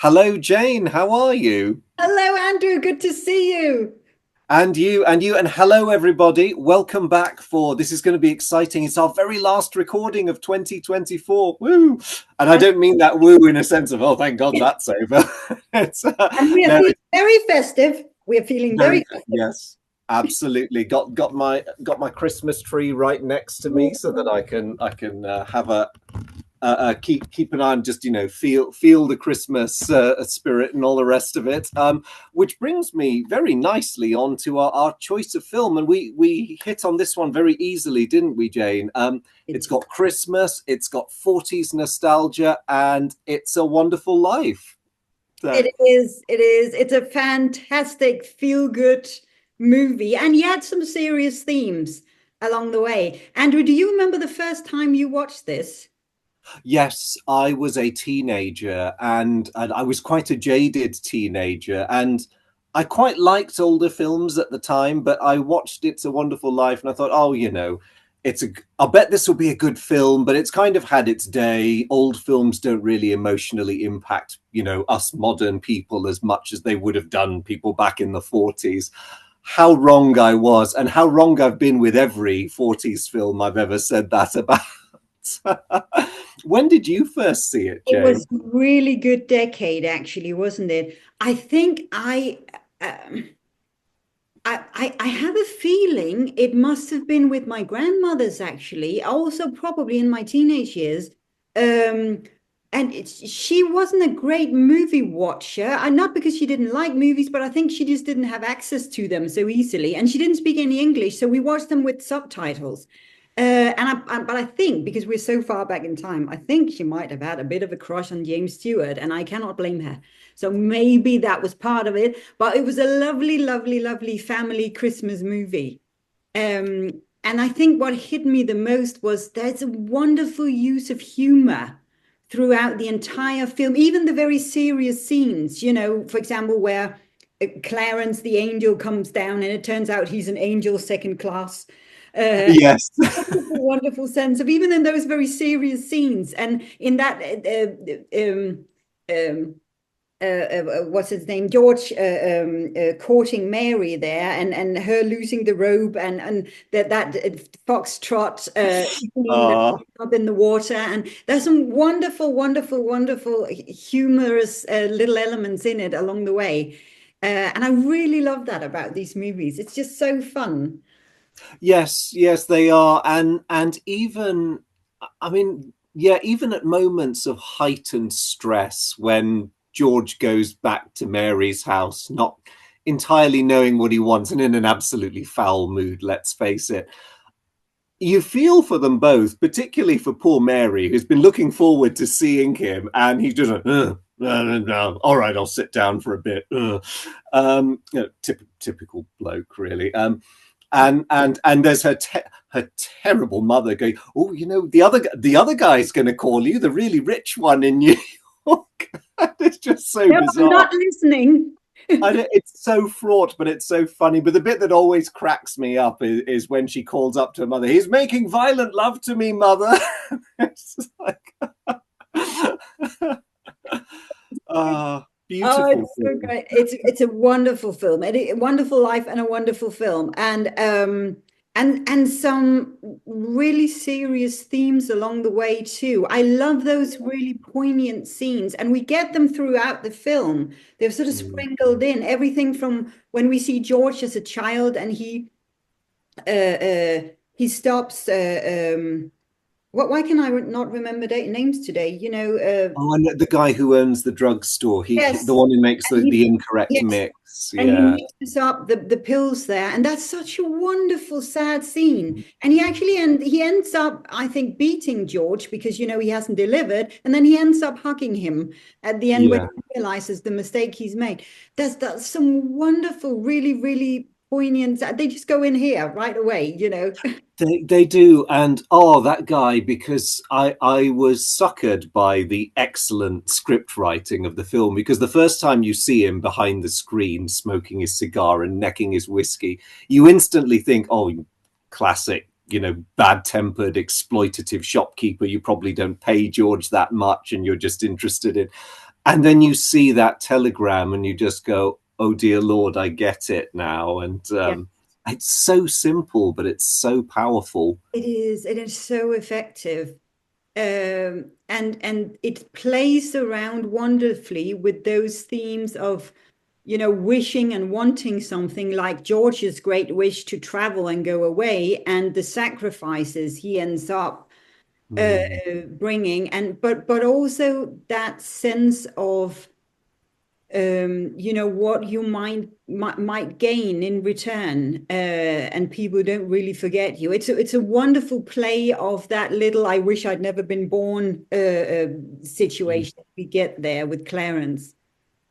Hello, Jane. How are you? Hello, Andrew. Good to see you. And hello, everybody. Welcome back for this is going to be exciting. It's our very last recording of 2024. Woo! And I And, don't mean that woo in a sense of, oh, thank God that's over. it's, and we are no, feeling it's very festive. We are feeling very, very festive. yes, absolutely. Got my Christmas tree right next to me so that I can have a keep an eye on just feel the Christmas spirit and all the rest of it. Which brings me very nicely on to our choice of film, and we hit on this one very easily, didn't we, Jane? It's got Christmas, it's got 40s nostalgia, and It's a Wonderful Life. So, It is. It is. It's a fantastic feel-good movie, and yet some serious themes along the way. Andrew, do you remember the first time you watched this? yes, I was a teenager, and I was quite a jaded teenager, and I quite liked older films at the time, but I watched It's a Wonderful Life and I thought, oh, I bet this will be a good film, but it's kind of had its day. Old films don't really emotionally impact, us modern people as much as they would have done people back in the 40s. How wrong I was, and how wrong I've been with every 40s film I've ever said that about. When did you first see it, It was Jane? a really good decade, actually, wasn't it? I think um, I have a feeling it must have been with my grandmother's actually, also probably in my teenage years. Um, she wasn't a great movie watcher, and not because she didn't like movies, but I think she just didn't have access to them so easily, and she didn't speak any English, so we watched them with subtitles. But I think because we're so far back in time, I think she might have had a bit of a crush on James Stewart, and I cannot blame her. So maybe that was part of it. But it was a lovely, lovely, lovely family Christmas movie. And I think what hit me the most was there's a wonderful use of humor throughout the entire film, even the very serious scenes, for example, where Clarence the angel comes down and it turns out he's an angel second class. Yes. Wonderful, wonderful sense of even in those very serious scenes and in that what's his name, George, courting Mary there, and her losing the robe, and that foxtrot scene that uh, up in the water, and there's some wonderful, wonderful, wonderful, humorous little elements in it along the way, and I really love that about these movies. It's just so fun. yes, they are. And even I mean, yeah, even at moments of heightened stress when George goes back to Mary's house, not entirely knowing what he wants and in an absolutely foul mood, let's face it. You feel for them both, particularly for poor Mary, who's been looking forward to seeing him, and he's just like, no. All right, I'll sit down for a bit. Typical bloke, really. And there's her terrible mother going, oh, the other guy's going to call you, the really rich one in New York. It's just so No, I'm bizarre. not listening. It's so fraught, but it's so funny. But the bit that always cracks me up is when she calls up to her mother. He's making violent love to me, mother. It's just like, Oh, beautiful it's so film. great. It's a wonderful film. A wonderful life and a wonderful film. And some really serious themes along the way too. I love those really poignant scenes, and we get them throughout the film. They're sort of Mm. sprinkled in. Everything from when we see George as a child and he stops why can I not remember names today? Oh, and the guy who owns the drugstore, the Yes. one who makes And the incorrect yes. mix. And he Yeah. mixes up the pills there, and that's such a wonderful, sad scene. And he ends up, I think, beating George because he hasn't delivered, and then he ends up hugging him at the end when Yeah. he realizes the mistake he's made. That's some wonderful, really, really poignant. They just go in here right away. They do, and oh, that guy! Because I was suckered by the excellent script writing of the film. Because the first time you see him behind the screen smoking his cigar and necking his whiskey, you instantly think, "Oh, classic." Bad-tempered, exploitative shopkeeper. You probably don't pay George that much, and you're just interested in. and then you see that telegram and you just go, oh dear Lord, I get it now. And Yeah. it's so simple, but it's so powerful. It is. It is so effective. And it plays around wonderfully with those themes of, wishing and wanting something, like George's great wish to travel and go away, and the sacrifices he ends up Mm. bringing, and but also that sense of, what you might gain in return, and people don't really forget you. It's a wonderful play of that little "I wish I'd never been born" situation we get there with Clarence.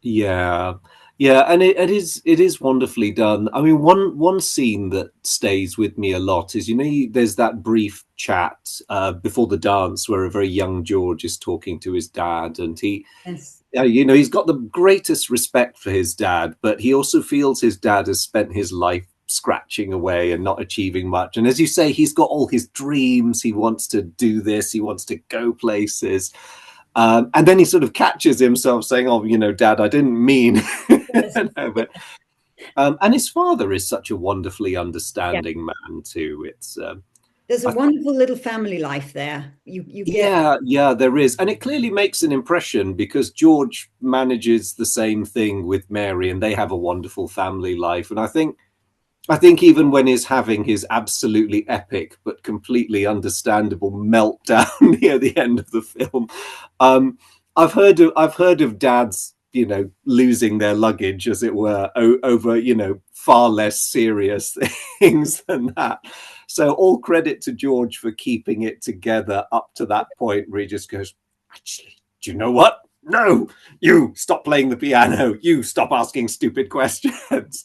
Yeah, yeah, and it is wonderfully done. I mean, one scene that stays with me a lot is, there's that brief chat before the dance where a very young George is talking to his dad, and Yes. he's got the greatest respect for his dad, but he also feels his dad has spent his life scratching away and not achieving much. And as you say, he's got all his dreams. He wants to do this. He wants to go places. And then he sort of catches himself saying, "Oh, Dad, I didn't mean." Yes. No, but and his father is such a wonderfully Yeah. understanding man too. It's There's a I wonderful little family life there. You get. Yeah, yeah, there is. And it clearly makes an impression because George manages the same thing with Mary and they have a wonderful family life. And I think even when he's having his absolutely epic but completely understandable meltdown near the end of the film, um, I've heard of dads, losing their luggage, as it were, over far less serious things than that. So all credit to George for keeping it together up to that point where he just goes, actually, do you know what? No, you stop playing the piano. You stop asking stupid questions.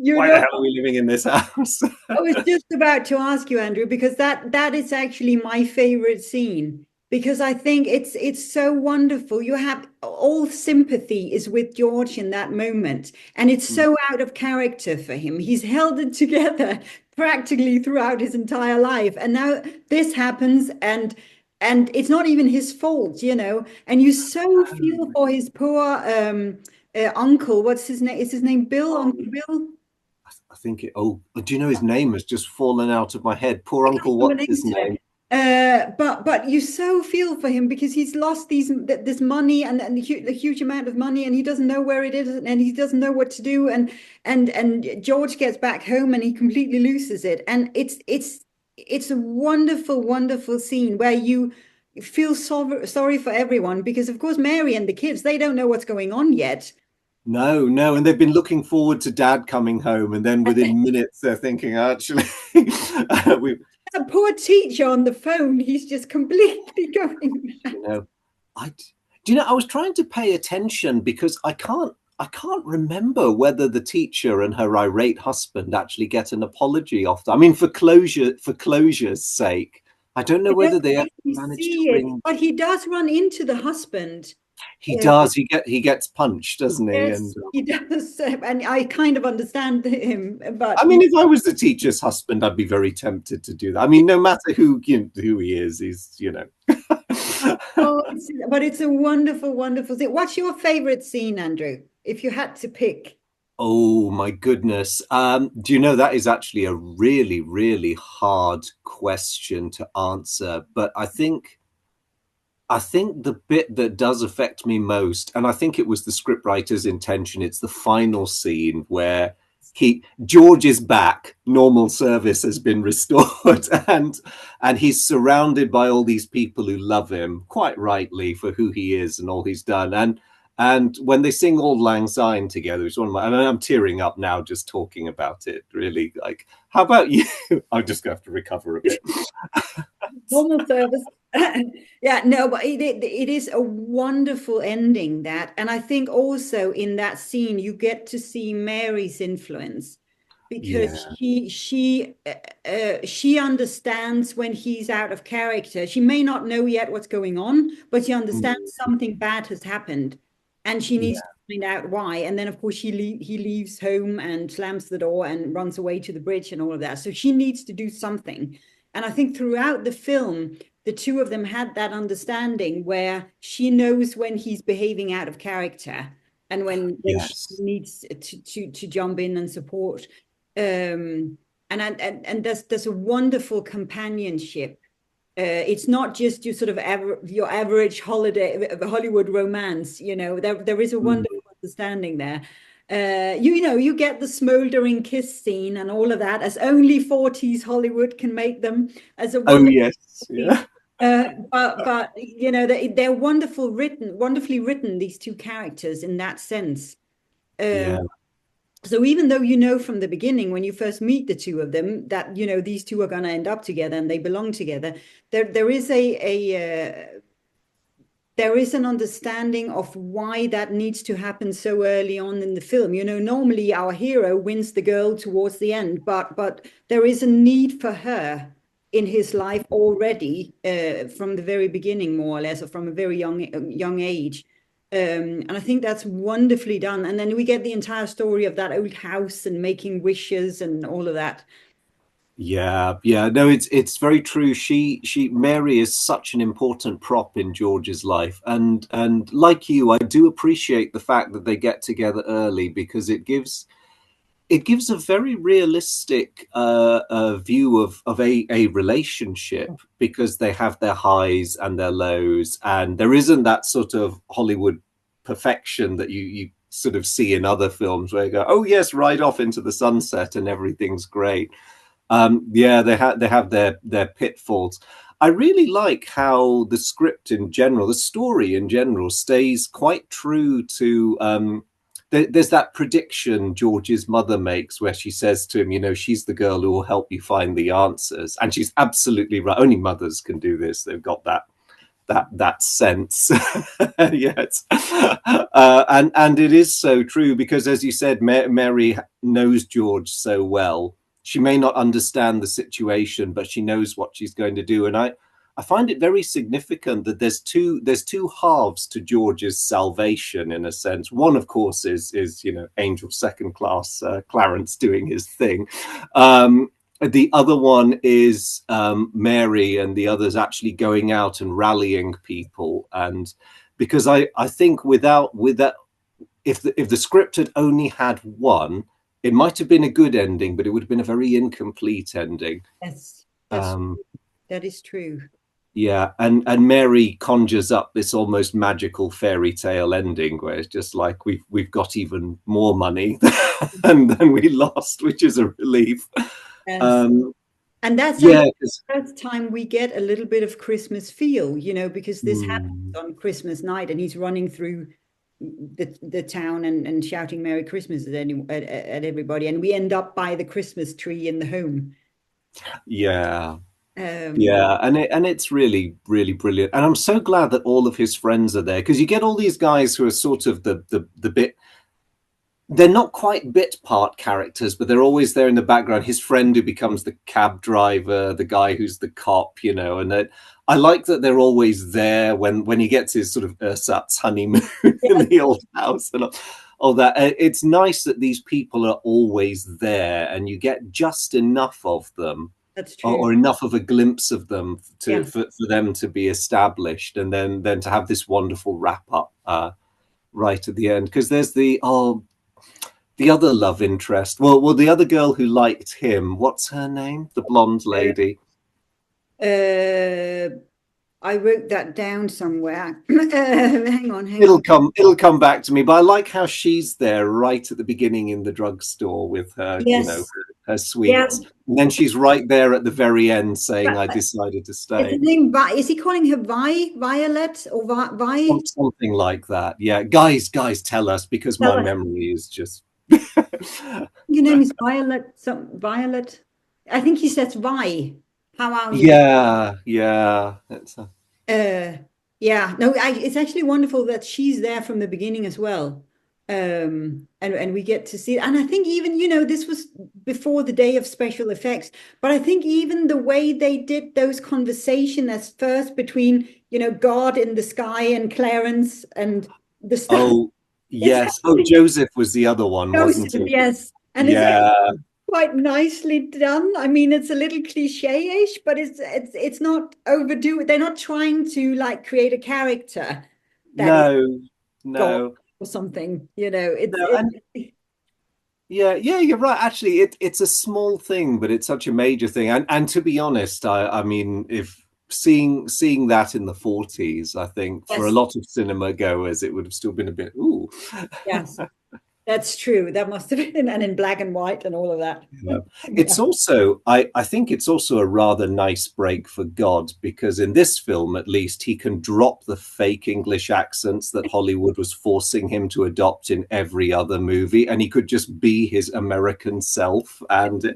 You Why the know, hell are we living in this house? I was just about to ask you, Andrew, because that is actually my favorite scene, because I think it's so wonderful. You have all sympathy is with George in that moment, and it's so out of character for him. He's held it together practically throughout his entire life, and now this happens, and it's not even his fault. And you so feel for his poor uncle. What's his name? Is his name Bill? Uncle Bill? I think do you know his name has just fallen out of my head? Poor I can't uncle, remember what's the name his today. name? But you so feel for him because he's lost this money, and the huge amount of money, and he doesn't know where it is, and he doesn't know what to do, and George gets back home and he completely loses it, and it's a wonderful, wonderful scene where you feel sorry for everyone, because of course Mary and the kids, they don't know what's going on yet. No, no, and they've been looking forward to Dad coming home, and then within minutes they're thinking, actually, we, That poor teacher on the phone, he's just completely going mad. you know, I, I was trying to pay attention because I can't remember whether the teacher and her irate husband actually get an apology off. I mean, for closure's sake, I don't know I whether don't they ever actually managed to see it, bring. but he does run into the husband. He Uh, does. He gets punched, doesn't he? And yes, he does. And I kind of understand him, I but mean, if I was the teacher's husband, I'd be very tempted to do that. I mean, no matter who he is, he's. oh, it's a wonderful, wonderful thing. What's your favorite scene, Andrew? If you had to pick. Oh my goodness. Do you know that is actually a really, really hard question to answer? But I think the bit that does affect me most, and I think it was the scriptwriter's intention, it's the final scene where George is back, normal service has been restored, and he's surrounded by all these people who love him, quite rightly, for who he is and all he's done. And when they sing Auld Lang Syne together, it's one of my, and I'm tearing up now just talking about it, really. Like, how about you? I'm just gonna have to recover a bit. Normal service. Yeah, no, but it is a wonderful ending, that. And I think also in that scene, you get to see Mary's influence, because Yeah. she understands when he's out of character. She may not know yet what's going on, but she understands Mm, something bad has happened, and she needs to yeah. find out why. And then, of course, he leaves home and slams the door and runs away to the bridge and all of that. So she needs to do something. And I think throughout the film, the two of them had that understanding where she knows when he's behaving out of character and when she Yes. needs to jump in and support. And there's a wonderful companionship. It's not just your sort of your average holiday Hollywood romance. There is a Mm. wonderful understanding there. You get the smoldering kiss scene and all of that, as only 40s Hollywood can make them, as a Oh wonderful yes, scene. yeah, But they're wonderfully written, these two characters in that sense. yeah, Um, so even though from the beginning when you first meet the two of them that these two are going to end up together and they belong together, there is there is an understanding of why that needs to happen so early on in the film. Normally our hero wins the girl towards the end, but there is a need for her in his life already, from the very beginning, more or less, or from a very young age. And I think that's wonderfully done. And then we get the entire story of that old house and making wishes and all of that. yeah, yeah. No, it's very true. She Mary is such an important prop in George's life, and like you, I do appreciate the fact that they get together early because it gives a very realistic view of a relationship because they have their highs and their lows, and there isn't that sort of Hollywood perfection that you sort of see in other films where you go, oh yes, right off into the sunset and everything's great. Yeah, they have their pitfalls. I really like how the script in general, the story in general, stays quite true to. There's that prediction George's mother makes where she says to him, she's the girl who will help you find the answers, and she's absolutely right. Only mothers can do this. They've got that sense. Yes, and it is so true because, as you said, Mary knows George so well. She may not understand the situation, but she knows what she's going to do. And I find it very significant that there's two halves to George's salvation in a sense. One, of course, is Angel second class Clarence doing his thing. The other one is Mary, and the other's actually going out and rallying people. And because I think without if the script had only had one, it might have been a good ending, but it would have been a very incomplete ending. Yes, Um, that is true. yeah, and Mary conjures up this almost magical fairy tale ending where it's just like we've got even more money than we lost, which is a relief. Yes. Um, And that's yeah, actually 'cause- the first time we get a little bit of Christmas feel, because this happens mm, on Christmas night and he's running through the town and shouting Merry Christmas at everybody. And we end up by the Christmas tree in the home. yeah, Um, yeah, and it's really really brilliant, and I'm so glad that all of his friends are there because you get all these guys who are sort of the bit. They're not quite bit part characters, but they're always there in the background. His friend who becomes the cab driver, the guy who's the cop, and I like that they're always there when he gets his sort of ersatz honeymoon in yeah, the old house and all that. It's nice that these people are always there, and you get just enough of them, that's or, true. or enough of a glimpse of them Yeah, for them to be established, and then to have this wonderful wrap up right at the end. Because there's the other love interest. Well, the other girl who liked him. What's her name? The blonde lady. uh, I wrote that down somewhere. Hang on, hang It'll on. come. It'll come back to me. But I like how she's there right at the beginning in the drugstore with her, Yes, her yeah. sweets, and then she's right there at the very end saying, "I decided to Is his stay." name Is he calling her Violet or Vi? Something like that. Yeah, guys, tell us because my Tell us. memory is just. Your name is Violet. Violet. I think he says Vi. How are you? Yeah, yeah. Uh, yeah. No, it's actually wonderful that she's there from the beginning as well. And we get to see it. And I think even, this was before the day of special effects, but I think even the way they did those conversation as first between, God in the sky and Clarence and the stuff. Oh, It's yes. Oh, Joseph was the other one, wasn't Joseph, it? yes. And it's Yeah. quite nicely done. I mean, it's a little cliche-ish, but it's not overdo it. They're not trying to like create a character that is No, God no, or something. You know, no, and yeah, yeah, you're right. Actually, it's a small thing, but it's such a major thing. And to be honest, I mean, if seeing that in the 40s, I think for a yes, lot of cinema goers, it would have still been a bit, ooh. yes, that's true. That must have been, and in black and white and all of that. Yeah. It's Yeah. also, I think it's also a rather nice break for God because in this film, at least, he can drop the fake English accents that Hollywood was forcing him to adopt in every other movie, and he could just be his American self. And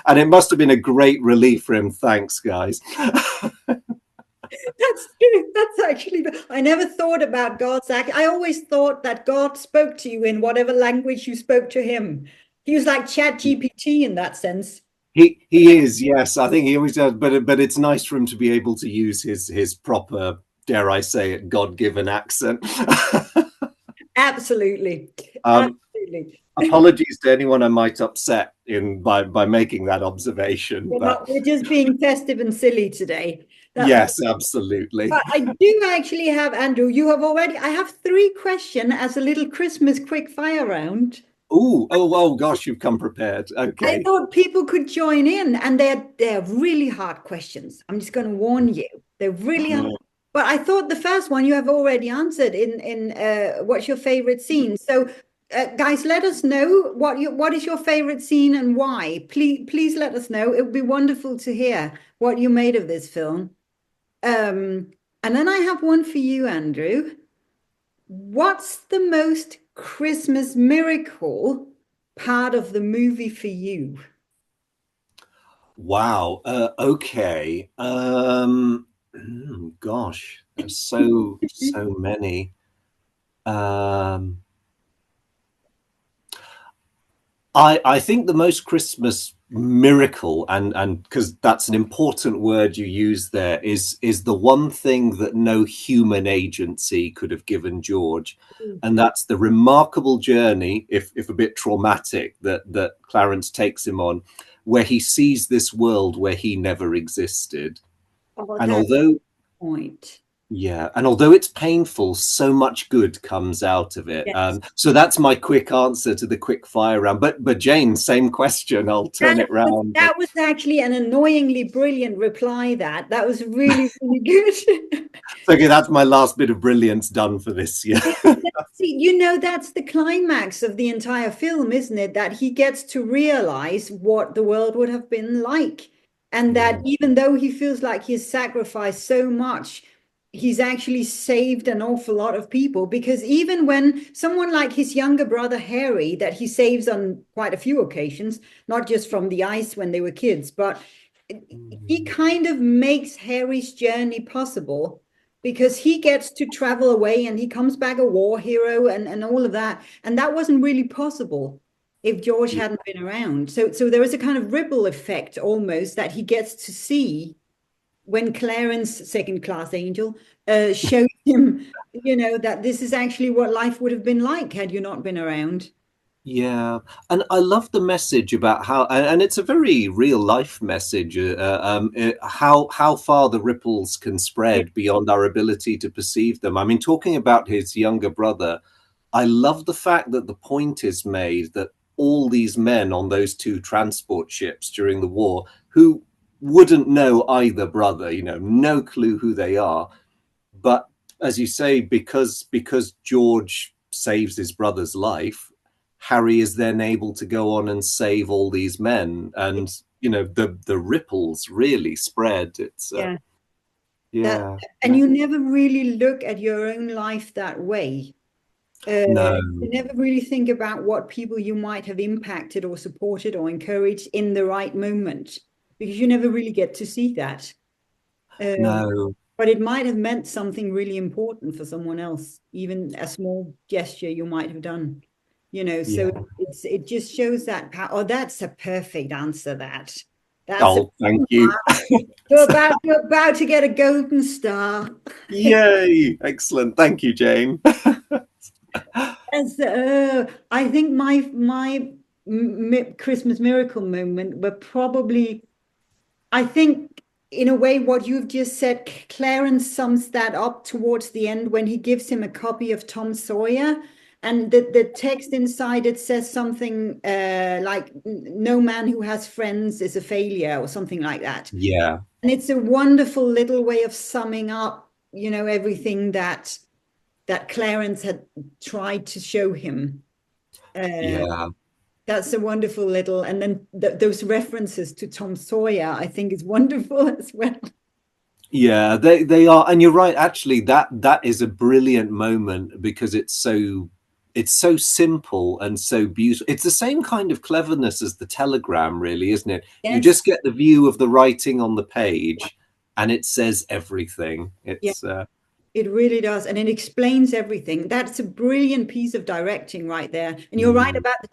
and it must have been a great relief for him. Thanks, guys. That's true. That's actually, I never thought about God's act. I always thought that God spoke to you in whatever language you spoke to him. He was like Chat GPT in that sense. He is, yes. I think he always does, but it's nice for him to be able to use his proper, dare I say it, God-given accent. Absolutely. um, Absolutely. Apologies to anyone I might upset in by making that observation, We're but not, we're just being festive and silly today. That's yes, absolutely. but I do actually have, Andrew, you have already, I have three questions as a little Christmas quick fire round. Oh gosh, you've come prepared. I Okay. thought people could join in, and they're really hard questions. I'm just going to warn you. They're really hard. But I thought the first one you have already answered in what's your favorite scene. So guys, let us know what is your favorite scene and why. Please let us know. It would be wonderful to hear what you made of this film. Um, and then I have one for you, Andrew. What's the most Christmas miracle part of the movie for you? Wow. Okay. Gosh, there's so many. Um, I think the most Christmas miracle, and because that's an important word you use there, is the one thing that no human agency could have given George, and that's the remarkable journey, if a bit traumatic, that Clarence takes him on, where he sees this world where he never existed. Oh, And that's although the point. yeah, and although it's painful, so much good comes out of it. Yes. So that's my quick answer to the quick fire round. But Jane, same question. I'll turn it round. That was actually an annoyingly brilliant reply. That was really, really good. Okay, that's my last bit of brilliance done for this year. See, you know, that's the climax of the entire film, isn't it? That he gets to realize what the world would have been like. And that Mm, even though he feels like he's sacrificed so much, he's actually saved an awful lot of people. Because even when someone like his younger brother, Harry, that he saves on quite a few occasions, not just from the ice when they were kids, but he mm, kind of makes Harry's journey possible because he gets to travel away and he comes back a war hero and all of that. And that wasn't really possible if George yeah, hadn't been around. So there is a kind of ripple effect almost that he gets to see when Clarence, second class angel, shows him, you know, that this is actually what life would have been like had you not been around. yeah. And I love the message about how, and it's a very real life message, how far the ripples can Yeah. spread beyond our ability to perceive them. I mean, talking about his younger brother, I love the fact that the point is made that all these men on those two transport ships during the war who wouldn't know either brother, no clue who they are. But as you say, because George saves his brother's life, Harry is then able to go on and save all these men, and the ripples really spread. It's Yeah. That, yeah, and you never really look at your own life that way. no, You never really think about what people you might have impacted or supported or encouraged in the right moment because you never really get to see that. Um, no, but it might have meant something really important for someone else, even a small gesture you might have done, you know. So yeah. it just shows that power. Oh, that's a perfect answer. That's a Oh, thank you. you're about to get a golden star. Yay! Excellent. Thank you, Jane. As I think my Christmas miracle moment were probably, I think, in a way, what you've just said, Clarence sums that up towards the end when he gives him a copy of Tom Sawyer. And the text inside it says something like, no man who has friends is a failure, or something like that. Yeah, And it's a wonderful little way of summing up, everything that Clarence had tried to show him. Uh, yeah. that's a wonderful little, and then those references to Tom Sawyer, I think, is wonderful as well. Yeah, they are, and you're right. Actually, that is a brilliant moment because it's so simple and so beautiful. It's the same kind of cleverness as the telegram, really, isn't it? You Yes, just get the view of the writing on the page, and it says everything. yeah, It's it really does, and it explains everything. That's a brilliant piece of directing right there. And you're right mm, about the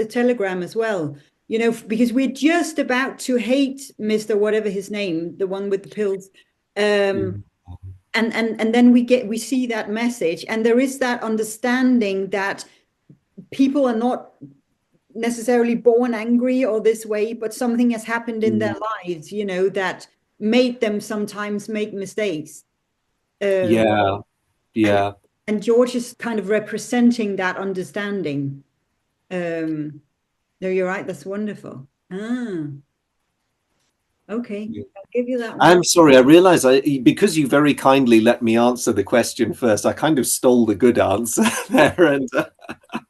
telegram as well. Because we're just about to hate Mr. Whatever his name, the one with the pills. Um, mm, and then we see that message, and there is that understanding that people are not necessarily born angry or this way, but something has happened in their mm. lives, that made them sometimes make mistakes. Um, Yeah, and yeah. and George is kind of representing that understanding. Um, no, you're right. That's wonderful. Okay, I'll give you that one. I'm sorry. I realize because you very kindly let me answer the question first. I kind of stole the good answer there, and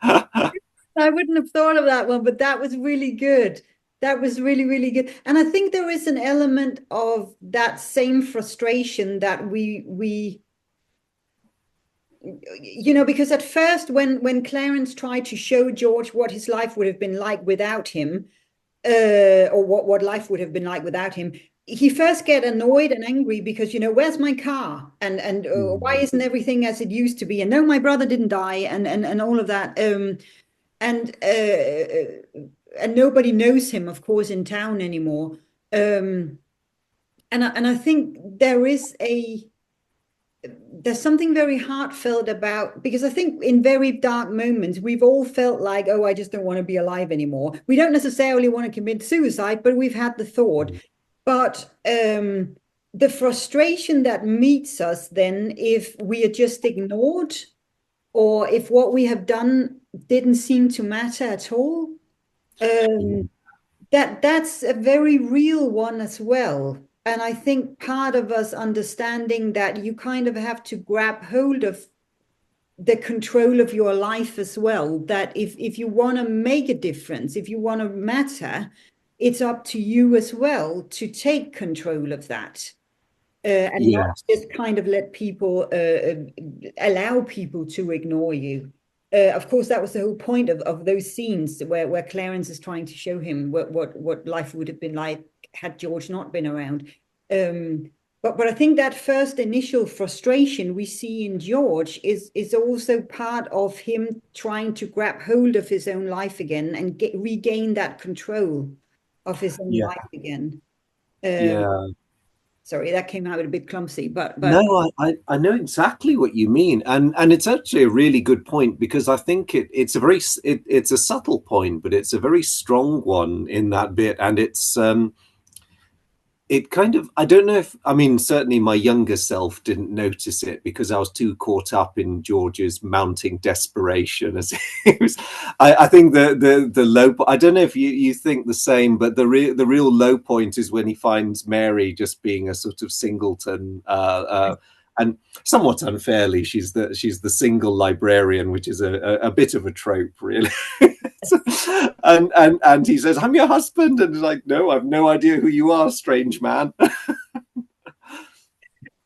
I wouldn't have thought of that one, but that was really good. That was really, really good. And I think there is an element of that same frustration that we because at first when Clarence tried to show George what his life would have been like without him, or what life would have been like without him, he first get annoyed and angry because where's my car, and why Mm, isn't everything as it used to be, and no, my brother didn't die, and all of that. And nobody knows him, of course, in town anymore. Um, and I think there's something very heartfelt about, because I think in very dark moments we've all felt like, oh, I just don't want to be alive anymore. We don't necessarily want to commit suicide, but we've had the thought. mm, But the frustration that meets us then, if we are just ignored, or if what we have done didn't seem to matter at all, um, that's a very real one as well. And I think part of us understanding that you kind of have to grab hold of the control of your life as well. That if you want to make a difference, if you want to matter, it's up to you as well to take control of that, and not yes. just kind of let people allow people to ignore you. Of course, that was the whole point of those scenes where Clarence is trying to show him what life would have been like had George not been around. But I think that first initial frustration we see in George is also part of him trying to grab hold of his own life again and regain that control of his own Yeah, life again. Um, yeah. Sorry, that came out a bit clumsy, but No, I know exactly what you mean, and it's actually a really good point because I think it's a subtle point, but it's a very strong one in that bit, and it kind of, I don't know if, I mean, certainly my younger self didn't notice it because I was too caught up in George's mounting desperation as it was. I think the low, I don't know if you think the same, but the real low point is when he finds Mary just being a sort of singleton, and somewhat unfairly she's the single librarian, which is a bit of a trope, really. And he says, "I'm your husband," and he's like, "No, I've no idea who you are, strange man."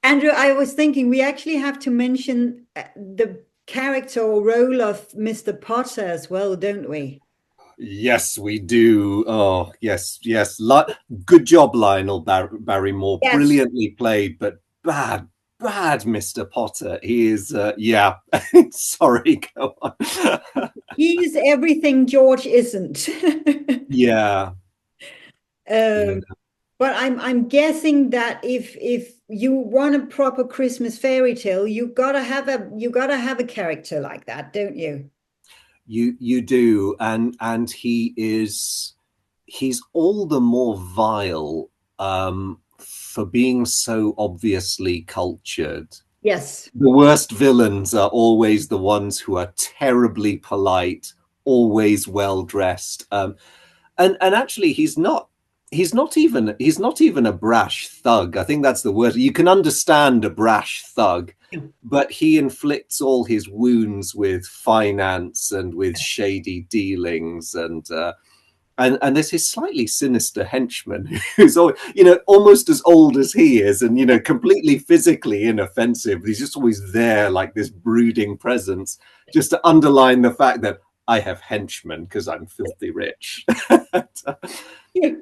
Andrew, I was thinking we actually have to mention the character or role of Mr. Potter as well, don't we? Yes, we do. Oh, yes, yes. Good job, Lionel Barrymore. Yes. Brilliantly played, but bad, bad, Mr. Potter. He is. Yeah. Sorry. Go on. He's everything George isn't. Yeah. Yeah. Um, but I'm guessing that if you want a proper Christmas fairy tale, you gotta have a character like that, don't you? You do, and he's all the more vile for being so obviously cultured. Yes. The worst villains are always the ones who are terribly polite, always well dressed. And actually, he's not even a brash thug. I think that's the word. You can understand a brash thug, Yeah. but he inflicts all his wounds with finance and with shady dealings and there's his slightly sinister henchman who's almost as old as he is, and completely physically inoffensive. He's just always there, like this brooding presence, just to underline the fact that I have henchmen because I'm filthy rich. Yeah.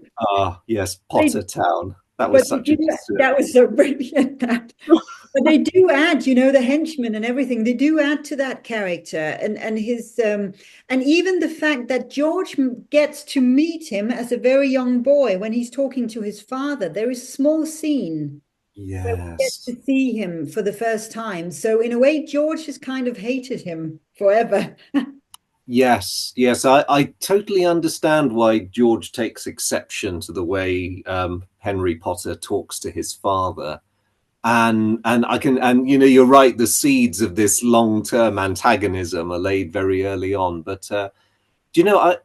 Yes, They, Potter Town. That but was they such a do, disturbing. that was so brilliant that. But they do add, the henchmen and everything. They do add to that character, and his and even the fact that George gets to meet him as a very young boy when he's talking to his father. There is a small scene where we get Yes. to see him for the first time. So in a way, George has kind of hated him forever. Yes, yes, I totally understand why George takes exception to the way Henry Potter talks to his father. And I can, and you're right, the seeds of this long-term antagonism are laid very early on. But do you know,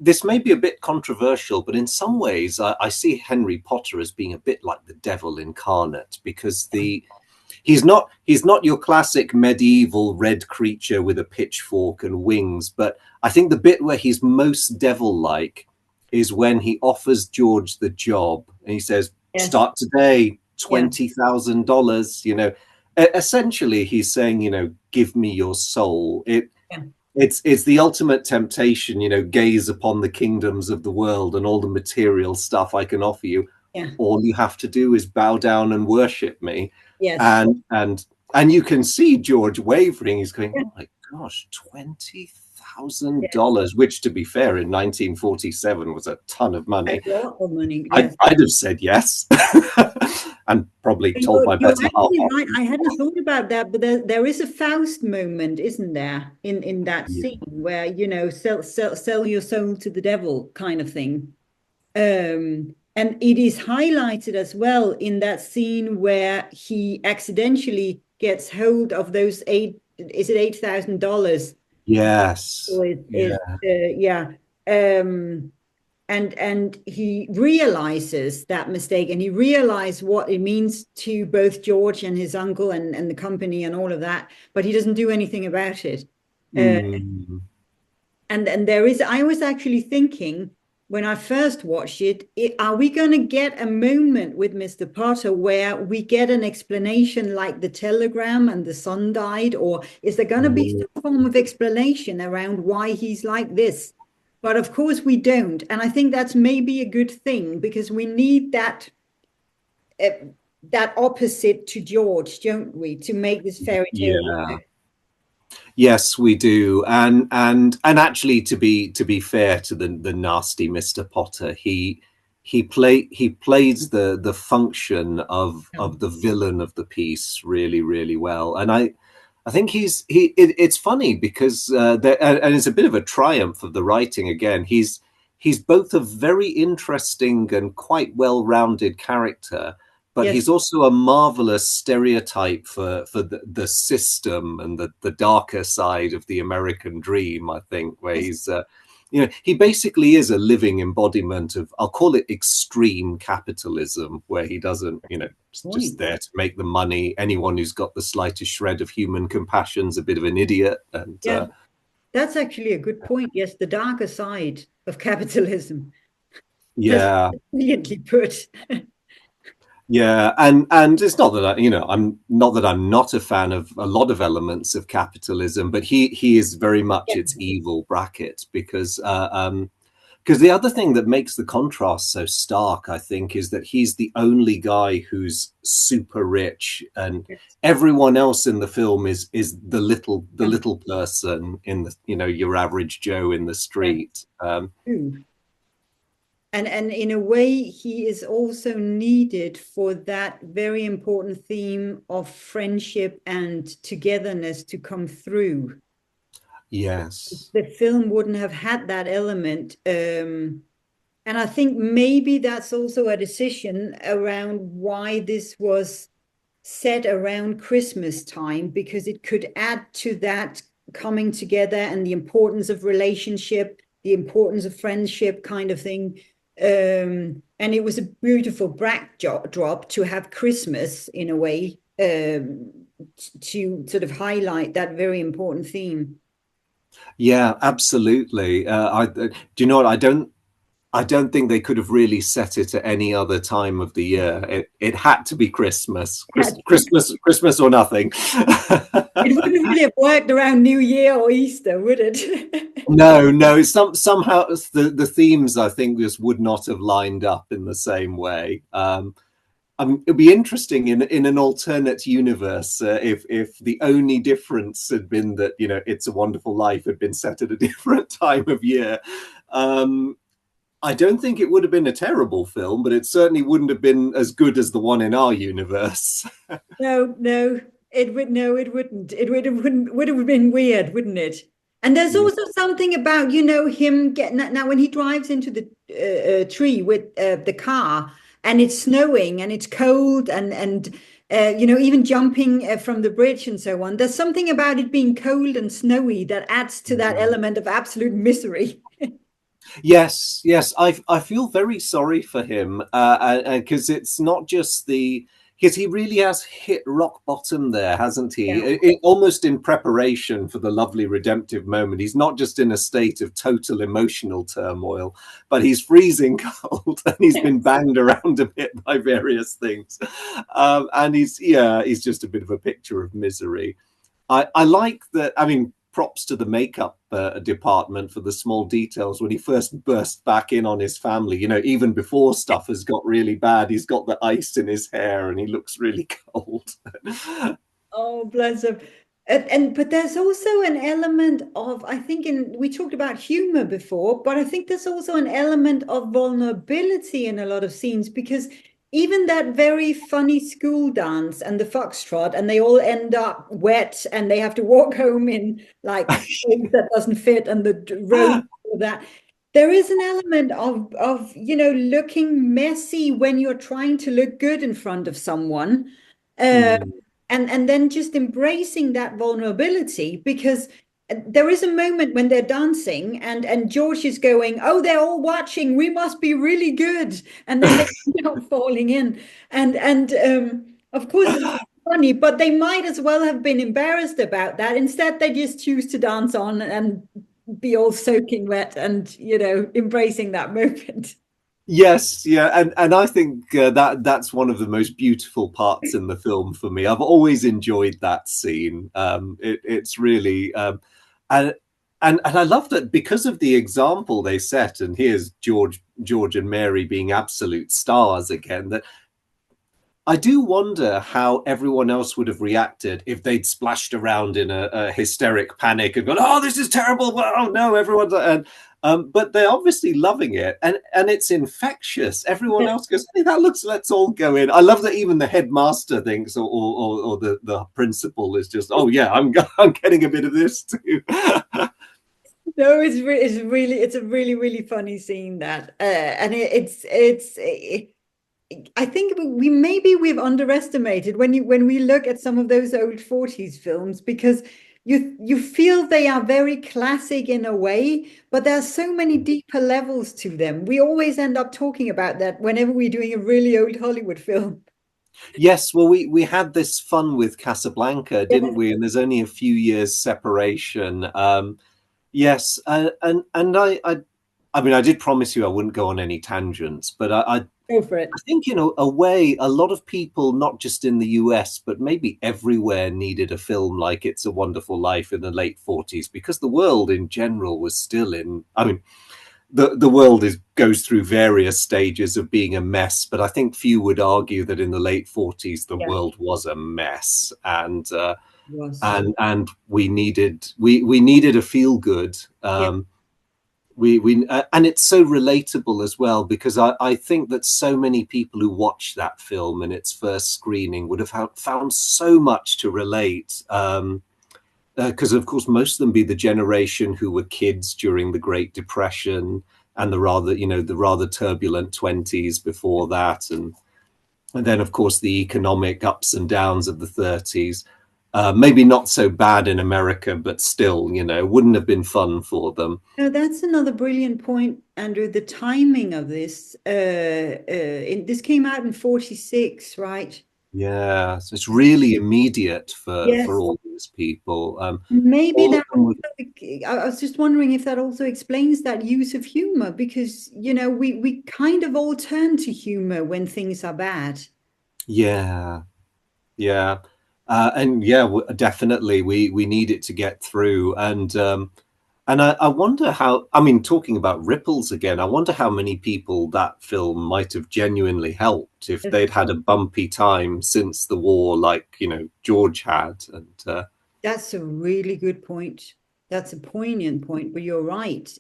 this may be a bit controversial, but in some ways, I see Henry Potter as being a bit like the devil incarnate, because he's not your classic medieval red creature with a pitchfork and wings. But I think the bit where he's most devil-like is when he offers George the job and he says, Yes. "Start today, Yeah. $20,000." Essentially, he's saying, "Give me your soul." Yeah. It's the ultimate temptation, gaze upon the kingdoms of the world and all the material stuff I can offer you. Yeah. All you have to do is bow down and worship me. Yes. And you can see George wavering. He's going, Yeah. "Oh my gosh, twenty Yeah. thousand dollars," which, to be fair, in 1947 was a ton of A money. lot of money. I'd, Yes. I'd have said yes, and probably told my You're better half actually off. right. I hadn't thought about that, but there is a Faust moment, isn't there, in that Yeah. scene where, sell your soul to the devil kind of thing. And it is highlighted as well in that scene where he accidentally gets hold of those is it $8,000? Yes. Or Yeah. yeah. Um, and he realizes that mistake, and he realizes what it means to both George and his uncle and the company and all of that, but he doesn't do anything about it. Uh, Mm. and there is, I was actually thinking when I first watched are we going to get a moment with Mr. Potter where we get an explanation like the telegram and the son died, or is there going to be Mm. some form of explanation around why he's like this? But of course we don't, and I think that's maybe a good thing because we need uh, that opposite to George, don't we, to make this fairy tale Yeah. work. Yes, we do. And actually, to be fair to the nasty Mr. Potter, he plays the function of the villain of the piece really, really well. And I think it's funny because and it's a bit of a triumph of the writing again. He's both a very interesting and quite well-rounded character, but Yes, he's also a marvelous stereotype for the system and the darker side of the American dream, I think, where yes, he basically is a living embodiment of, I'll call it extreme capitalism, where he doesn't, just point. there to make the money. Anyone who's got the slightest shred of human compassion's a bit of an idiot. And Yeah, that's actually a good point. Yes, the darker side of capitalism. That's yeah, brilliantly put. yeah, and it's not that I'm not a fan of a lot of elements of capitalism, but he is very much Yeah. its evil bracket because the other thing that makes the contrast so stark, I think, is that he's the only guy who's super rich, and everyone else in the film is the Yeah. little person in the your average Joe in the Yeah. street. True. And in a way, he is also needed for that very important theme of friendship and togetherness to come through. Yes. The film wouldn't have had that element. And I think maybe that's also a decision around why this was set around Christmas time, because it could add to that coming together and the importance of relationship, the importance of friendship kind of thing. And it was a beautiful backdrop to have Christmas in a way, to sort of highlight that very important theme. Yeah, absolutely. Do you know what? I don't think they could have really set it at any other time of the year. It had to be Christmas, Christmas or nothing. It wouldn't really have worked around New Year or Easter, would it? No, no. Somehow the themes I think just would not have lined up in the same way. It'd be interesting in an alternate universe if the only difference had been that It's a Wonderful Life had been set at a different time of year. Um, I don't think it would have been a terrible film, but it certainly wouldn't have been as good as the one in our universe. No, no, it wouldn't. Would have been weird, wouldn't it? And there's Yeah. also something about, him getting now when he drives into the tree with the car, and it's snowing and it's cold, and even jumping from the bridge and so on. There's something about it being cold and snowy that adds to that Mhm. element of absolute misery. Yes, yes, I feel very sorry for him because it's not just because he really has hit rock bottom there, hasn't he? Yeah. Almost in preparation for the lovely redemptive moment. He's not just in a state of total emotional turmoil, but he's freezing cold and he's been banged around a bit by various things, and he's just a bit of a picture of misery. I like that. I mean, props to the makeup department for the small details when he first burst back in on his family. Even before stuff has got really bad, he's got the ice in his hair and he looks really cold. Oh, bless him. And but there's also an element of, I think, in we talked about humor before, but I think there's also an element of vulnerability in a lot of scenes, because even that very funny school dance and the foxtrot, and they all end up wet and they have to walk home in like clothes that doesn't fit and the road, all that. There is an element of looking messy when you're trying to look good in front of someone. Uh, Mm. and then just embracing that vulnerability, because there is a moment when they're dancing and George is going, oh, they're all watching, we must be really good, and then they end up falling in, and of course it's funny, but they might as well have been embarrassed about that. Instead they just choose to dance on and be all soaking wet and embracing that moment. Yes, yeah, and I think that's one of the most beautiful parts in the film for me. I've always enjoyed that scene. It's really and and I love that because of the example they set. And here's George and Mary being absolute stars again. That I do wonder how everyone else would have reacted if they'd splashed around in a hysteric panic and gone, "Oh, this is terrible! Oh no, everyone's..." and but they're obviously loving it, and it's infectious. Everyone else goes, "Hey, that looks. Let's all go in." I love that even the headmaster thinks, or the principal is just, "Oh yeah, I'm getting a bit of this too." No, it's a really really funny scene, that and I think we've underestimated when we look at some of those old 40s films, because you feel they are very classic in a way, but there are so many deeper levels to them. We always end up talking about that whenever we're doing a really old Hollywood film. Yes, well, we had this fun with Casablanca, didn't Yes, we? And there's only a few years separation. Yes, and I mean, I did promise you I wouldn't go on any tangents, but go for I it. think a way, a lot of people, not just in the US, but maybe everywhere, needed a film like It's a Wonderful Life in the late 40s because the world in general was still in. I mean, the world goes through various stages of being a mess, but I think few would argue that in the late 40s the Yeah, world was a mess, was. and we needed a feel good. Yeah. We And it's so relatable as well, because I think that so many people who watched that film in its first screening would have found so much to relate. because of course most of them be the generation who were kids during the Great Depression and the rather, the rather turbulent 20s before that, and then of course the economic ups and downs of the 30s. Maybe not so bad in America, but still, wouldn't have been fun for them. No, that's another brilliant point, Andrew. The timing of this. This came out in 46, right? Yeah, so it's really immediate for Yes. all these people. Maybe All of that them were, I was just wondering if that also explains that use of humor, because, we kind of all turn to humor when things are bad. yeah, yeah, and yeah, definitely we need it to get through, and I wonder how. I mean, talking about ripples again, I wonder how many people that film might have genuinely helped if Yes. they'd had a bumpy time since the war, like George had, and That's a really good point. That's a poignant point, but you're right.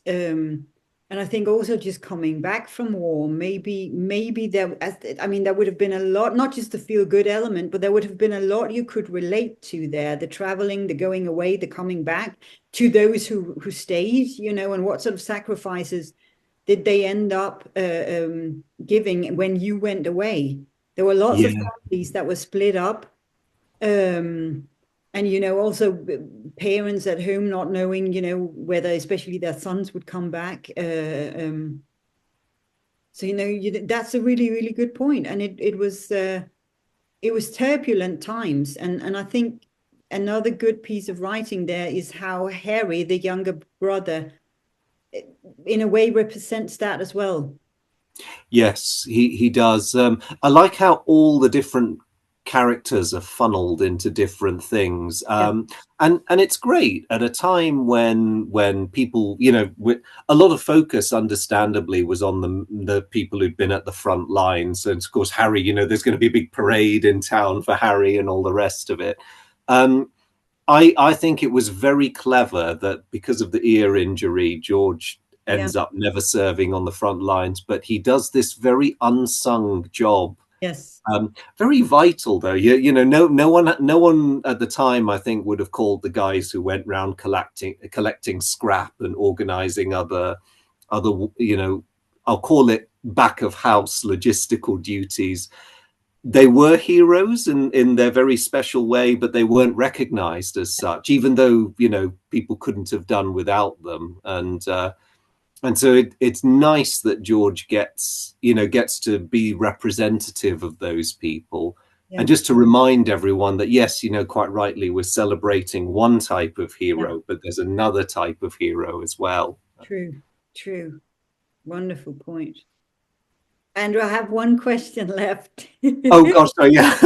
And I think also just coming back from war, maybe there, I mean, there would have been a lot, not just the feel good element, but there would have been a lot you could relate to there. The traveling, the going away, the coming back to those who stayed, and what sort of sacrifices did they end up giving when you went away? There were lots of yeah, families that were split up, um, and also parents at home not knowing whether especially their sons would come back, so that's a really really good point, and it was turbulent times, and I think another good piece of writing there is how Harry, the younger brother, in a way represents that as well. yes, he does. I like how all the different characters are funneled into different things, Yeah. and it's great at a time when people, a lot of focus, understandably, was on the people who'd been at the front lines, and of course Harry. There's going to be a big parade in town for Harry and all the rest of it. Um, I think it was very clever that because of the ear injury, George Yeah. ends up never serving on the front lines, but he does this very unsung job. Yes. Very vital though. No one at the time, I think, would have called the guys who went round collecting scrap and organizing other I'll call it back of house logistical duties. They were heroes in their very special way, but they weren't recognized as such, even though people couldn't have done without them. And so it's nice that George gets to be representative of those people, Yeah. and just to remind everyone that yes, quite rightly, we're celebrating one type of Yeah. hero, but there's another type of hero as well. True. True. Wonderful point. Andrew, I have one question left. Oh gosh, so yeah.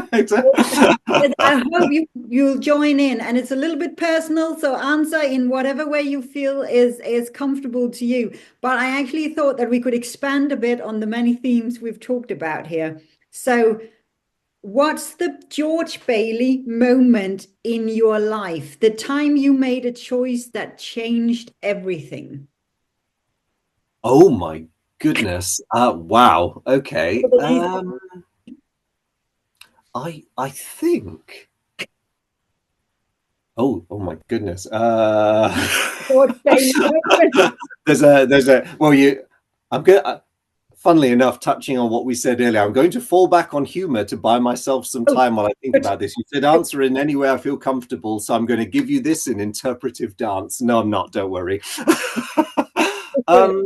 And I hope you'll join in, and it's a little bit personal, so answer in whatever way you feel is comfortable to you. But I actually thought that we could expand a bit on the many themes we've talked about here. So, what's the George Bailey moment in your life? The time you made a choice that changed everything. Oh my goodness. Wow. Okay. I think. Oh my goodness. George Bailey moment. there's a well you I'm going funnily enough, touching on what we said earlier, I'm going to fall back on humor to buy myself some Oh, time while I think good. about this. You said answer in any way I feel comfortable, so I'm going to give you this in interpretive dance. No, I'm not, don't worry. Good. um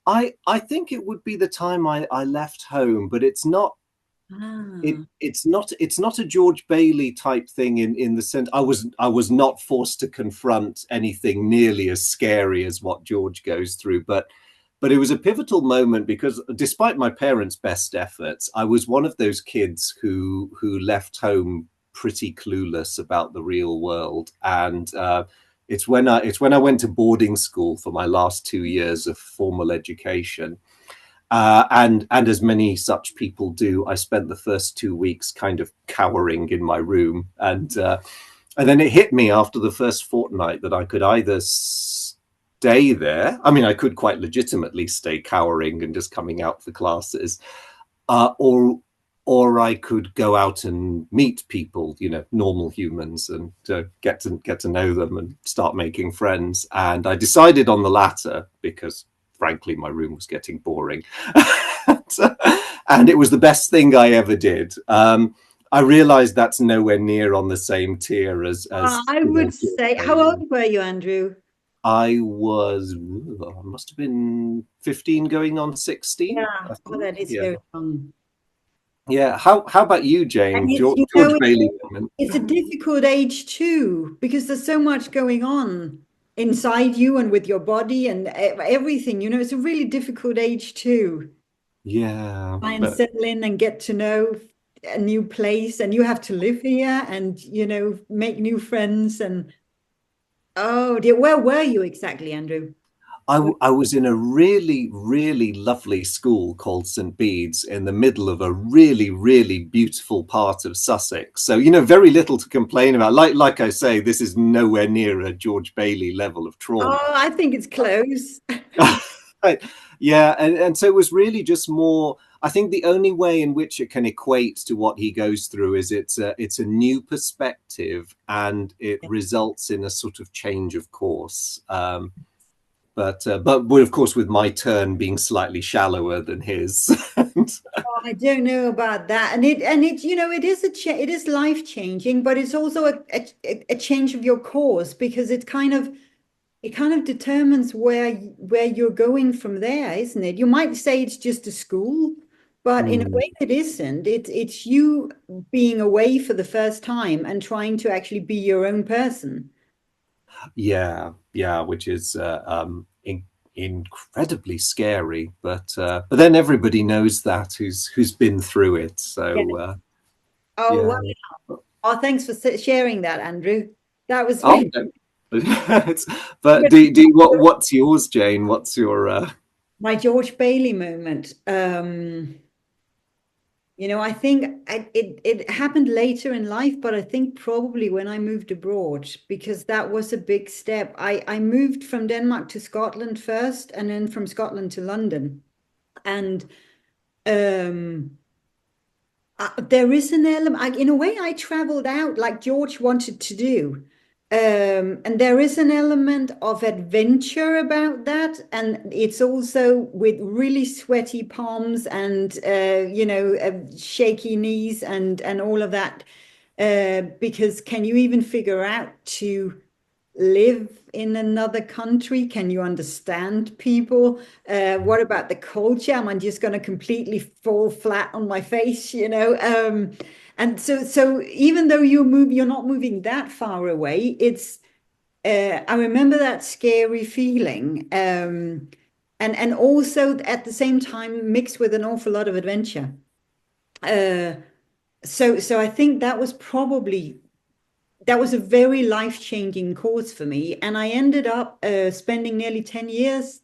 I think it would be the time I left home, but it's not Ah, it's not a George Bailey type thing in the sense I was not forced to confront anything nearly as scary as what George goes through, but it was a pivotal moment because despite my parents' best efforts, I was one of those kids who left home pretty clueless about the real world, and it's when I went to boarding school for my last 2 years of formal education, and as many such people do, I spent the first 2 weeks kind of cowering in my room, and then it hit me after the first fortnight that I could either stay there. I mean, I could quite legitimately stay cowering and just coming out for classes, or or I could go out and meet people, normal humans, and get to know them and start making friends. And I decided on the latter because, frankly, my room was getting boring, and it was the best thing I ever did. I realized that's nowhere near on the same tier as I would George say, how Bailey. old were you, Andrew? I must have been 15 going on 16, Yeah, I oh, think. that is Yeah. very young. Yeah. How about you, And Jane? it's, George Bailey moment. it's a difficult age too, because there's so much going on inside you and with your body and everything. It's a really difficult age too. Yeah, Try and but settle in and get to know a new place, and you have to live here and, make new friends. And oh dear, where were you exactly, Andrew? I was in a really, really lovely school called St. Bede's in the middle of a really, really beautiful part of Sussex. So, very little to complain about. Like I say, this is nowhere near a George Bailey level of Oh, trauma. I think it's close. Right. Yeah, and so it was really just more. I think the only way in which it can equate to what he goes through is it's a new perspective and it results in a sort of change of course. But of course with my turn being slightly shallower than his. Oh, I don't know about that. And it it is it is life changing, but it's also a change of your course, because it kind of determines where you're going from there, isn't it? You might say it's just a school, but in a Mm, way it isn't. It's you being away for the first time and trying to actually be your own person. yeah, yeah, which is incredibly scary. But then everybody knows that who's been through it. Yeah. So Oh, wow. yeah. Oh, thanks for sharing that, Andrew. That was Oh, really no. But what's yours, Jane? What's your my George Bailey moment. I think it happened later in life, but I think probably when I moved abroad, because that was a big step. I moved from Denmark to Scotland first, and then from Scotland to London. And um, there is an element, in a way, I traveled out like George wanted to do. And there is an element of adventure about that. And it's also with really sweaty palms and, shaky knees and all of that. Because can you even figure out to live in another country? Can you understand people? What about the culture? Am I just going to completely fall flat on my face? And so even though you're not moving that far away, it's I remember that scary feeling, and also at the same time mixed with an awful lot of adventure. Uh, so I think that was a very life-changing course for me. And I ended up spending nearly 10 years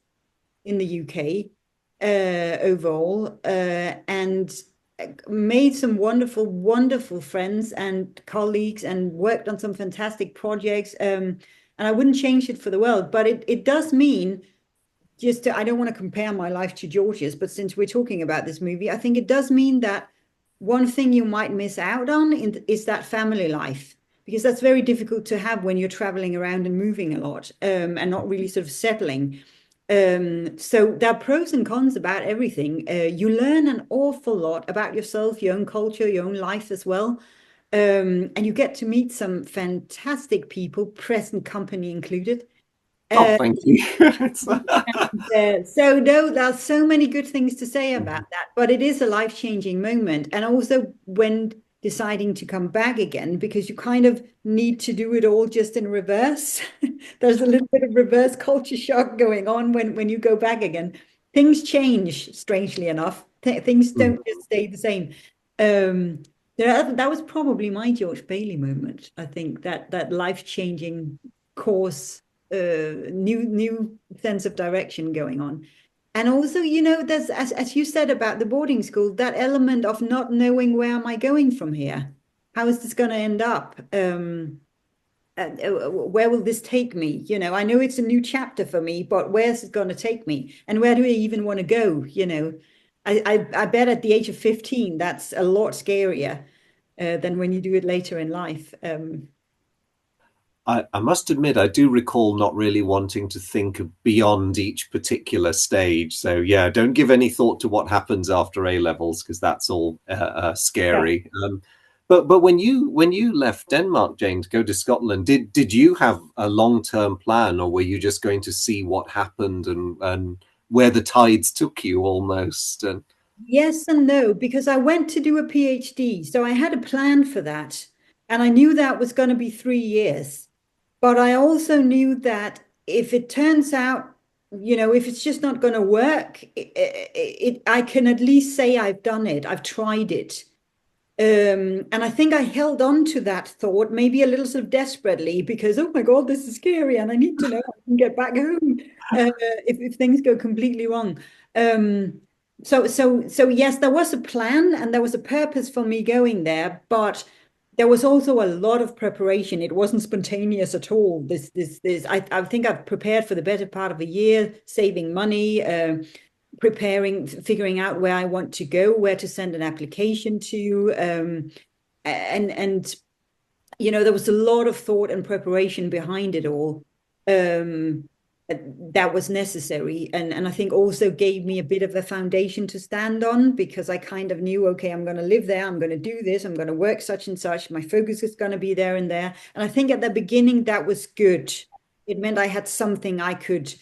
in the UK overall, and made some wonderful, wonderful friends and colleagues and worked on some fantastic projects. And I wouldn't change it for the world, but it does mean I don't want to compare my life to George's, but since we're talking about this movie, I think it does mean that one thing you might miss out on is that family life, because that's very difficult to have when you're traveling around and moving a lot, and not really sort of settling. So there are pros and cons about everything. You learn an awful lot about yourself, your own culture, your own life as well. And you get to meet some fantastic people, present company included. Oh, Uh, thank you. so no, there's so many good things to say about that, but it is a life-changing moment. And also when deciding to come back again, because you kind of need to do it all just in reverse. There's a little bit of reverse culture shock going on when you go back again. Things change, strangely enough. Things don't just stay the same. Um, that was probably my George Bailey moment. I think that life-changing course, new sense of direction going on. And also, there's, as you said about the boarding school, that element of not knowing, where am I going from here? How is this going to end up? Where will this take me? I know it's a new chapter for me, but where's it going to take me? And where do I even want to go? I bet at the age of 15, that's a lot scarier than when you do it later in life. I must admit, I do recall not really wanting to think of beyond each particular stage. So yeah, don't give any thought to what happens after A levels because that's all Yeah. scary. But when you left Denmark, Jane, to go to Scotland, did you have a long-term plan, or were you just going to see what happened and where the tides took you almost? And Yes and no, because I went to do a PhD. So I had a plan for that. And I knew that was going to be 3 years. But I also knew that if it turns out, if it's just not going to work, I can at least say I've done it, I've tried it. And I think I held on to that thought, maybe a little sort of desperately, because oh my God, this is scary, and I need to know I can get back home if things go completely wrong. Um, so yes, there was a plan and there was a purpose for me going there, but there was also a lot of preparation. It wasn't spontaneous at all. This. I think I've prepared for the better part of a year, saving money, preparing, figuring out where I want to go, where to send an application to, and there was a lot of thought and preparation behind it all. Um, that was necessary, and I think also gave me a bit of a foundation to stand on because I kind of knew, okay, I'm going to live there, I'm going to do this, I'm going to work such and such. My focus is going to be there and there, and I think at the beginning that was good. It meant I had something I could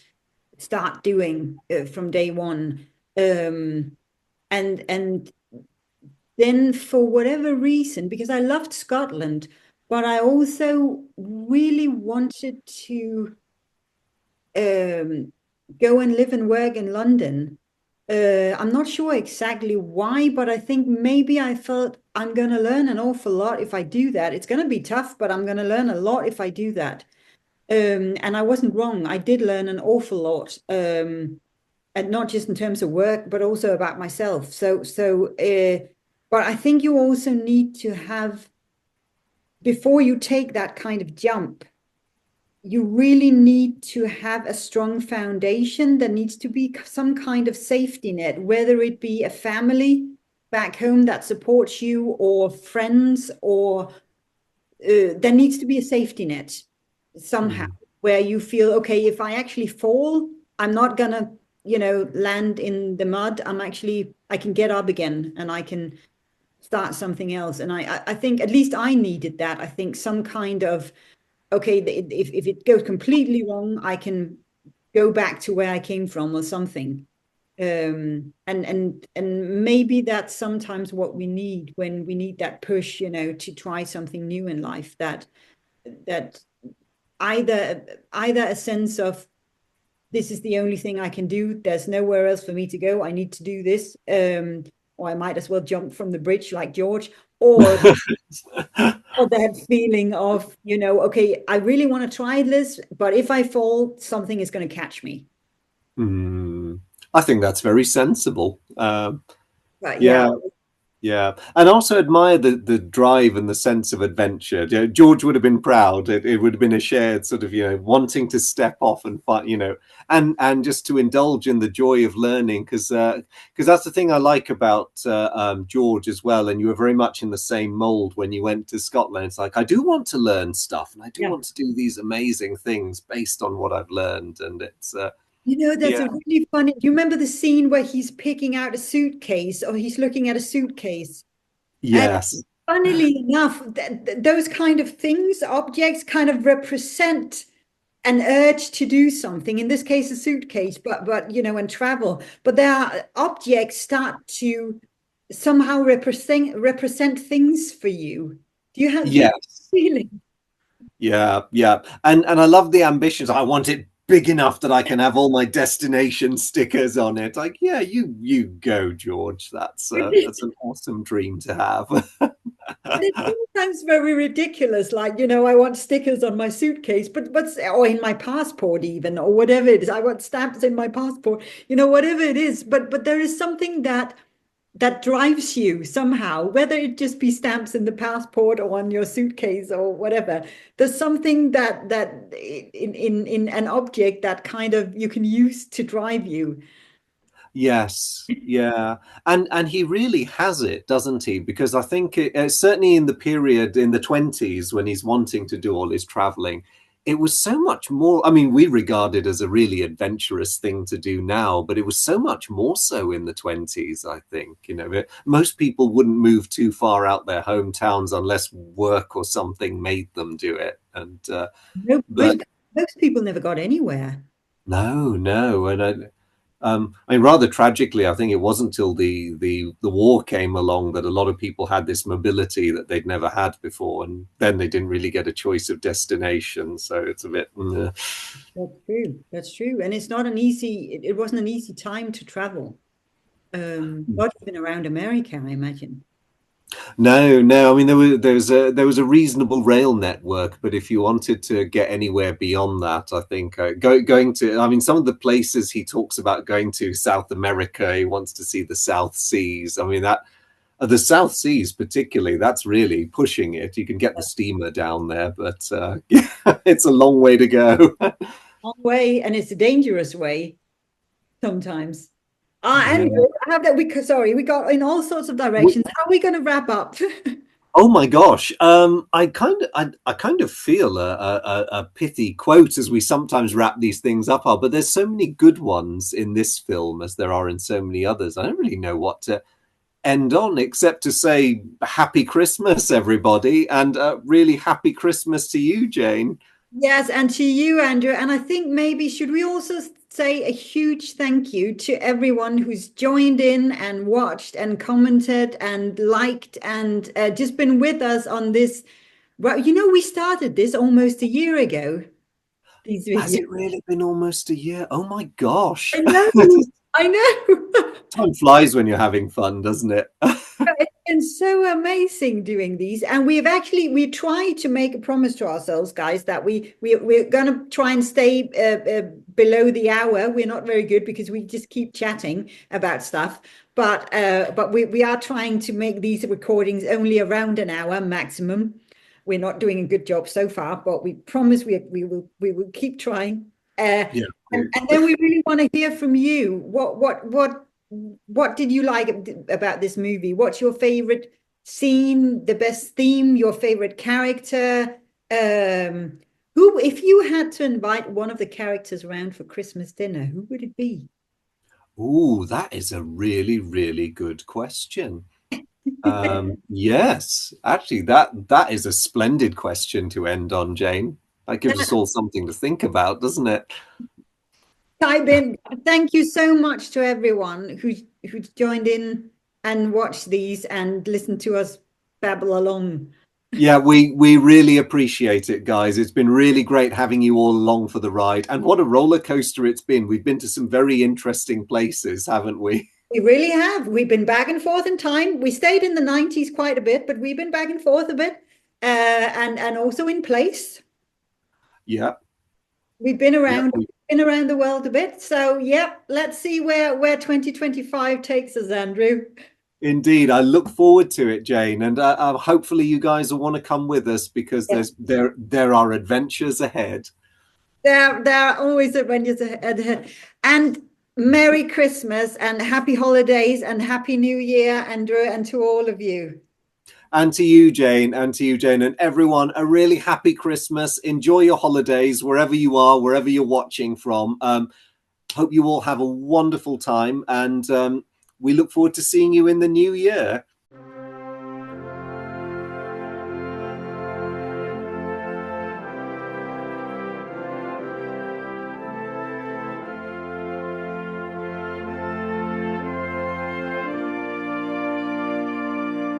start doing from day one. Um, and then for whatever reason, because I loved Scotland, but I also really wanted to um, go and live and work in London. I'm not sure exactly why, but I think maybe I felt I'm going to learn an awful lot if I do that. It's going to be tough, but I'm going to learn a lot if I do that. And I wasn't wrong. I did learn an awful lot. And not just in terms of work, but also about myself. But I think you also need to have, before you take that kind of jump, you really need to have a strong foundation. There needs to be some kind of safety net, whether it be a family back home that supports you, or friends, or there needs to be a safety net somehow mm, where you feel, okay, if I actually fall, I'm not gonna, land in the mud. I can get up again and I can start something else. And I think at least I needed that. I think some kind of, okay, if it goes completely wrong, I can go back to where I came from or something. And maybe that's sometimes what we need when we need that push, to try something new in life, that either a sense of this is the only thing I can do. There's nowhere else for me to go. I need to do this. Or I might as well jump from the bridge like George, or or that feeling of, okay, I really want to try this, but if I fall, something is going to catch me. mm. I think that's very sensible. But yeah, Yeah, yeah, and also admire the drive and the sense of adventure. George would have been proud. It would have been a shared sort of wanting to step off and fight, and just to indulge in the joy of learning because that's the thing I like about George as well. And you were very much in the same mold when you went to Scotland. It's like I do want to learn stuff, and I do yeah. want to do these amazing things based on what I've learned, and it's That's yeah, a really funny. Do you remember the scene where he's picking out a suitcase or he's looking at a suitcase? And yes, funnily enough, those kind of things, objects kind of represent an urge to do something. In this case, a suitcase, but and travel. But there are objects start to somehow represent things for you. Do you have yes. a feeling? Yeah, yeah. And I love the ambitions. I want it big enough that I can have all my destination stickers on it. Like, yeah, you go, George. That's an awesome dream to have. And it's sometimes very ridiculous, like, I want stickers on my suitcase, but or in my passport even, or whatever it is. I want stamps in my passport, whatever it is. But there is something that drives you somehow, whether it just be stamps in the passport or on your suitcase or whatever. There's something that in an object that kind of you can use to drive you. Yes, yeah, and he really has it, doesn't he? Because I think certainly in the period in the 20s when he's wanting to do all his traveling, it was so much more. I mean, we regard it as a really adventurous thing to do now, but it was so much more so in the 20s. I think most people wouldn't move too far out their hometowns unless work or something made them do it. And No, but most people never got anywhere. no, no, and I mean, rather tragically, I think it wasn't until the war came along that a lot of people had this mobility that they'd never had before, and then they didn't really get a choice of destination. So it's a bit. That's true. That's true. And it's not an easy, it wasn't an easy time to travel. Not even around America, I imagine. No, no. I mean, there was a reasonable rail network, but if you wanted to get anywhere beyond that, I think going to. I mean, some of the places he talks about going to South America, he wants to see the South Seas. I mean, that the South Seas, particularly, that's really pushing it. You can get the steamer down there, but yeah, it's a long way to go. Long way, and it's a dangerous way sometimes. Yeah. Andrew, I have that sorry, we got in all sorts of We, directions. How are we going to wrap up? oh my gosh. I kind of feel a pithy quote as we sometimes wrap these things up. But there's so many good ones in this film as there are in so many others. I don't really know what to end on except to say Happy Christmas, everybody, and really happy Christmas to you, Jane. Yes, and to you, Andrew. And I think maybe should we also say a huge thank you to everyone who's joined in and watched and commented and liked and just been with us on this. Well, we started this almost a year ago, these Has videos. it really been almost a year? Oh my gosh. I know, I know. Time flies when you're having fun, doesn't it? It's been so amazing doing these, and we tried to make a promise to ourselves, guys, that we're gonna try and stay below the hour. We're not very good because we just keep chatting about stuff, but we are trying to make these recordings only around an hour maximum. We're not doing a good job so far, but we promise we will keep trying. Yeah. And then we really want to hear from you. What did you like about this movie? What's your favorite scene, the best theme, your favorite character? Who, if you had to invite one of the characters around for Christmas dinner, who would it be? Ooh, that is a really, really good question. Yes, actually, that is a splendid question to end on, Jane. That gives us all something to think about, doesn't it? Type in. Thank you so much to everyone who's joined in and watched these and listened to us babble along. Yeah, we really appreciate it, guys. It's been really great having you all along for the ride. And what a roller coaster it's been. We've been to some very interesting places, haven't we? We really have. We've been back and forth in time. We stayed in the 90s quite a bit, but we've been back and forth a bit. And also in place. Yeah. We've been Yeah. around the world a bit. So yeah, let's see where 2025 takes us, Andrew. Indeed, I look forward to it, Jane, and hopefully you guys will want to come with us because Yeah. there are adventures ahead. There are always adventures ahead. And Merry Christmas and happy holidays and Happy New Year, Andrew, and to all of you. And to you, Jane, and to you, Jane, and everyone, a really happy Christmas. Enjoy your holidays wherever you are, wherever you're watching from. Hope you all have a wonderful time, and we look forward to seeing you in the new year.